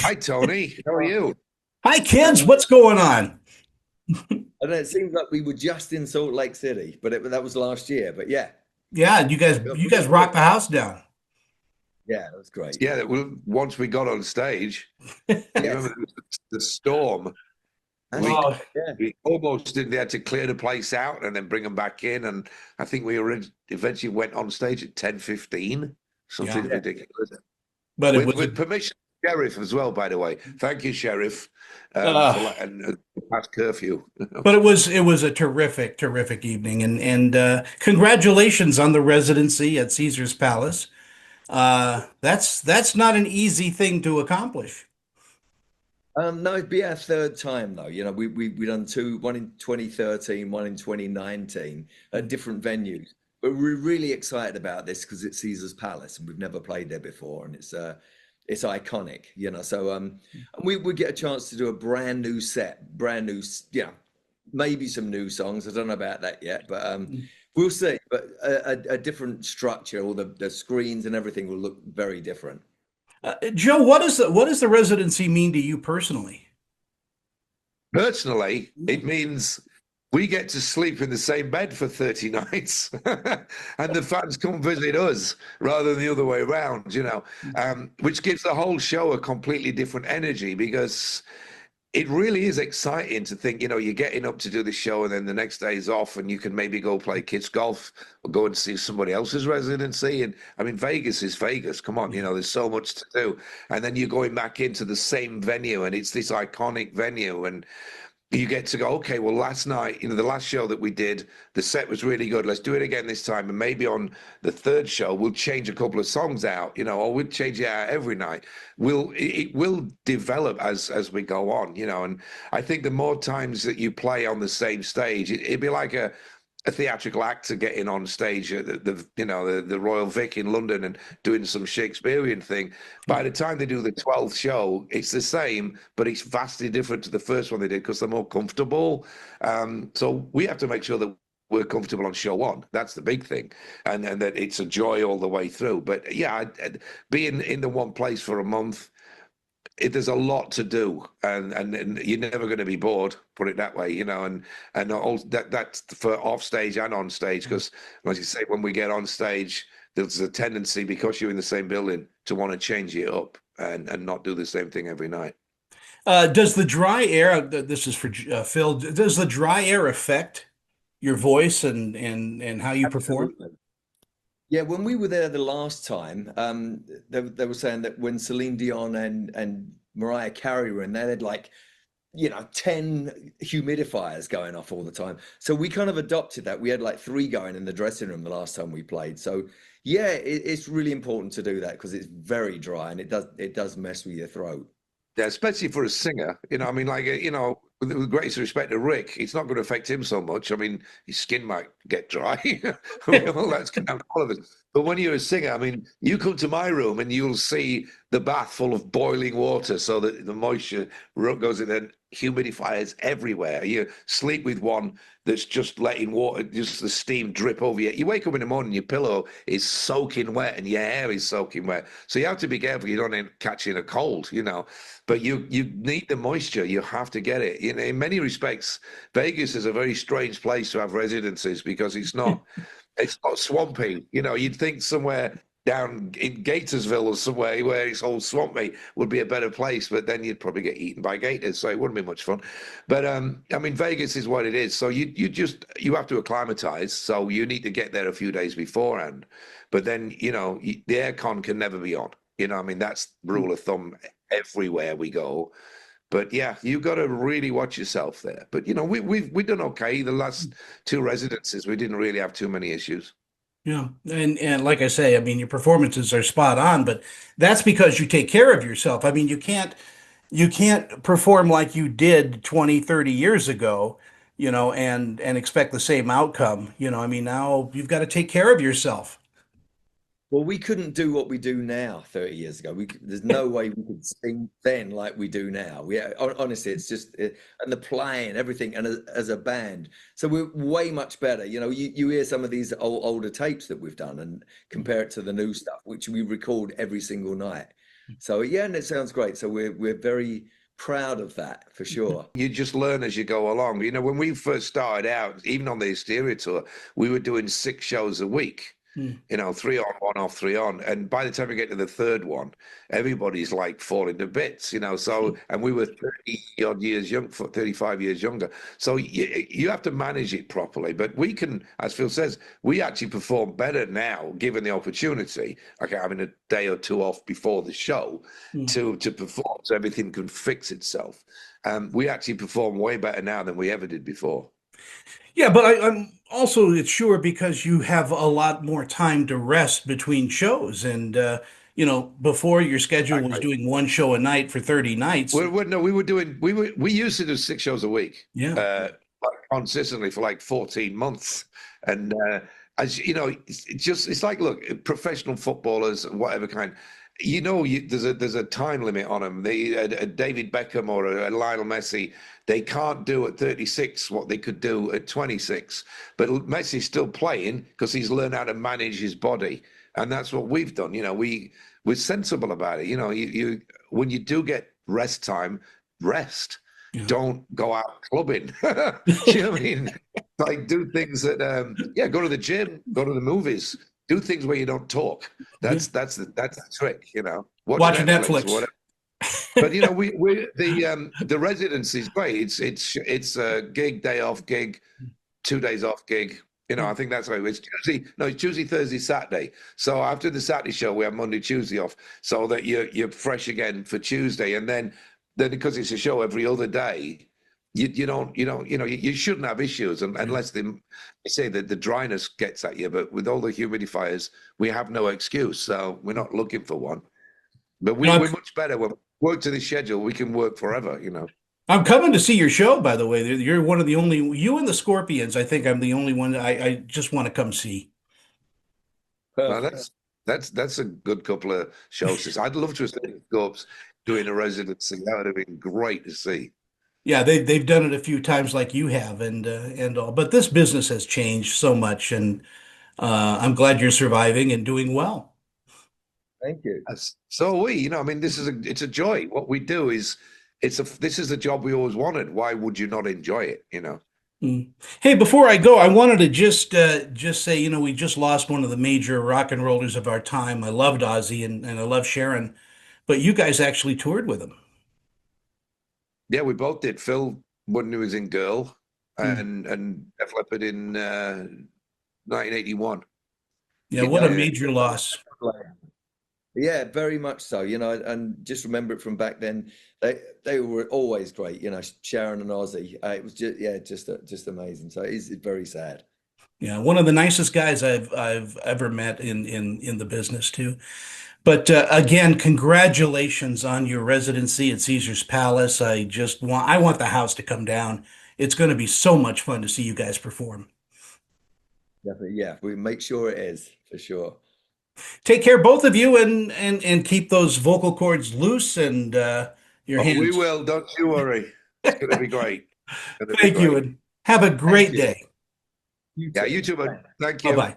Hi, Tony. How are you? Hi, kids. Uh, What's going on? I don't know, it seems like we were just in Salt Lake City, but that was last year. But yeah, Yeah, you guys, we're you pretty guys good. rocked the house down. Yeah, that was great. Yeah, well, once we got on stage, you Yes, remember the storm? that's We right. Oh, Yeah, we almost did. They had to clear the place out and then bring them back in. And I think we eventually went on stage at 10:15, yeah. something yeah. ridiculous, But it was with permission of the sheriff as well. By the way, thank you, sheriff, uh for and past curfew. but it was a terrific, terrific evening, and congratulations on the residency at Caesar's Palace. That's not an easy thing to accomplish. No, it'd be our third time though. You know, we done two, one in 2013, one in 2019 at different venues. But we're really excited about this because it's Caesar's Palace and we've never played there before, and it's iconic. You know, so and we get a chance to do a brand new set, brand new, maybe some new songs. I don't know about that yet, but we'll see. But a different structure, all the screens and everything will look very different. Joe, what does the residency mean to you personally? Personally, it means we get to sleep in the same bed for 30 nights and the fans come visit us rather than the other way around, which gives the whole show a completely different energy because it really is exciting to think, you're getting up to do the show and then the next day is off and you can maybe go play kids golf or go and see somebody else's residency. And I mean, Vegas is Vegas. Come on, there's so much to do. And then you're going back into the same venue and it's this iconic venue. And you get to go, okay, well, last night, the last show that we did, the set was really good. Let's do it again this time. And maybe on the third show, we'll change a couple of songs out, or we'll change it out every night. It will develop as we go on, and I think the more times that you play on the same stage, it'd be like a theatrical actor getting on stage at the Royal Vic in London and doing some Shakespearean thing. By the time they do the 12th show, it's the same, but it's vastly different to the first one they did because they're more comfortable. So we have to make sure that we're comfortable on show one. That's the big thing, and that it's a joy all the way through. But yeah, being in the one place for a month, there's a lot to do, and you're never going to be bored. Put it that way, and all that's for off stage and on stage. Because as you say, when we get on stage, there's a tendency because you're in the same building to want to change it up and not do the same thing every night. Does the dry air, this is for Phil, does the dry air affect your voice and how you perform? Absolutely. Yeah, when we were there the last time, they were saying that when Celine Dion and Mariah Carey were in there, they had like, 10 humidifiers going off all the time. So we kind of adopted that. We had like three going in the dressing room the last time we played. So yeah, it's really important to do that because it's very dry and it does mess with your throat. Yeah, especially for a singer, I mean, like, with the greatest respect to Rick, it's not going to affect him so much. I mean, his skin might get dry. Well, that's going to happen to all of us. But when you're a singer, I mean, you come to my room and you'll see the bath full of boiling water so that the moisture goes in and humidifiers everywhere. You sleep with one that's just letting water, just the steam drip over you. You wake up in the morning, your pillow is soaking wet and your hair is soaking wet. So you have to be careful you don't end up catching a cold. But you need the moisture. You have to get it. In many respects, Vegas is a very strange place to have residencies because it's not swampy. You'd think somewhere down in Gatorsville or somewhere where it's all swampy would be a better place, but then you'd probably get eaten by gators, so it wouldn't be much fun. But I mean, Vegas is what it is. So you have to acclimatize. So you need to get there a few days beforehand. But then the aircon can never be on. I mean that's rule of thumb everywhere we go. But yeah, you've got to really watch yourself there. But we've done okay. The last two residencies, we didn't really have too many issues. Yeah, and like I say, I mean your performances are spot on, but that's because you take care of yourself. I mean, you can't perform like you did 20, 30 years ago, and expect the same outcome. I mean, now you've got to take care of yourself. Well, we couldn't do what we do now 30 years ago. There's no way we could sing then like we do now. Honestly, it's just, and the playing, everything, and as a band. So we're way much better. You hear some of these older tapes that we've done and compare it to the new stuff, which we record every single night. So yeah, and it sounds great. So we're very proud of that for sure. You just learn as you go along. You know, when we first started out, even on the Hysteria tour, we were doing 6 shows a week. Mm. You know, 3 on, 1 off, 3 on. And by the time we get to the third one, everybody's like falling to bits, you know. So, and we were 30 odd years young, 35 years younger. So you have to manage it properly. But we can, as Phil says, we actually perform better now, given the opportunity, okay, having a day or two off before the show to perform so everything can fix itself. We actually perform way better now than we ever did before. Yeah, but I'm also it's sure because you have a lot more time to rest between shows, and before your schedule was doing one show a night for 30 nights. No, we used to do 6 shows a week, Yeah. like consistently for like 14 months. And as you know, it's like, look, professional footballers, whatever kind, there's a time limit on them. A David Beckham or a Lionel Messi, they can't do at 36 what they could do at 26. But Messi's still playing because he's learned how to manage his body, and that's what we've done. You know, we're sensible about it. You know, you when you do get rest time, rest. Yeah. Don't go out clubbing. Do you know what I mean? Like, do things that go to the gym, go to the movies, do things where you don't talk. That's the trick, you know. Watch Netflix. Or whatever. But you know, we the residency is great. It's a gig, day off gig, 2 days off gig. You know, I think that's right. It's Tuesday, Thursday, Saturday. So after the Saturday show, we have Monday, Tuesday off, so that you're fresh again for Tuesday, and then because it's a show every other day, you shouldn't have issues unless they say that the dryness gets at you. But with all the humidifiers, we have no excuse, so we're not looking for one. But we're much better when we work to the schedule. We can work forever, you know. I'm coming to see your show, by the way. You're one of the only, you and the Scorpions. I think I'm the only one I just want to come see. Well, that's a good couple of shows. I'd love to have seen Scorps doing a residency. That would have been great to see. Yeah, they've done it a few times like you have, and all. But this business has changed so much, and I'm glad you're surviving and doing well. Thank you. So are we, you know, I mean, it's a joy. What we do is this is the job we always wanted. Why would you not enjoy it, you know? Hey, before I go, I wanted to just say, you know, we just lost one of the major rock and rollers of our time. I loved Ozzy and I love Sharon, but you guys actually toured with him. Yeah, we both did. Phil, when he was in Girl, Mm. and Def Leppard in 1981. Yeah, what a major loss. Yeah, very much so. You know, and just remember it from back then. They were always great. You know, Sharon and Ozzy. It was just amazing. So it's very sad. Yeah, one of the nicest guys I've ever met in the business too. But again, congratulations on your residency at Caesar's Palace. I want the house to come down. It's going to be so much fun to see you guys perform. Definitely, yeah. We make sure it is for sure. Take care, both of you, and keep those vocal cords loose and your hands. We will. Don't you worry. It's going to be great. Thank you, and have a great day. You Yeah, too. you too, bud. Thank you. Bye-bye.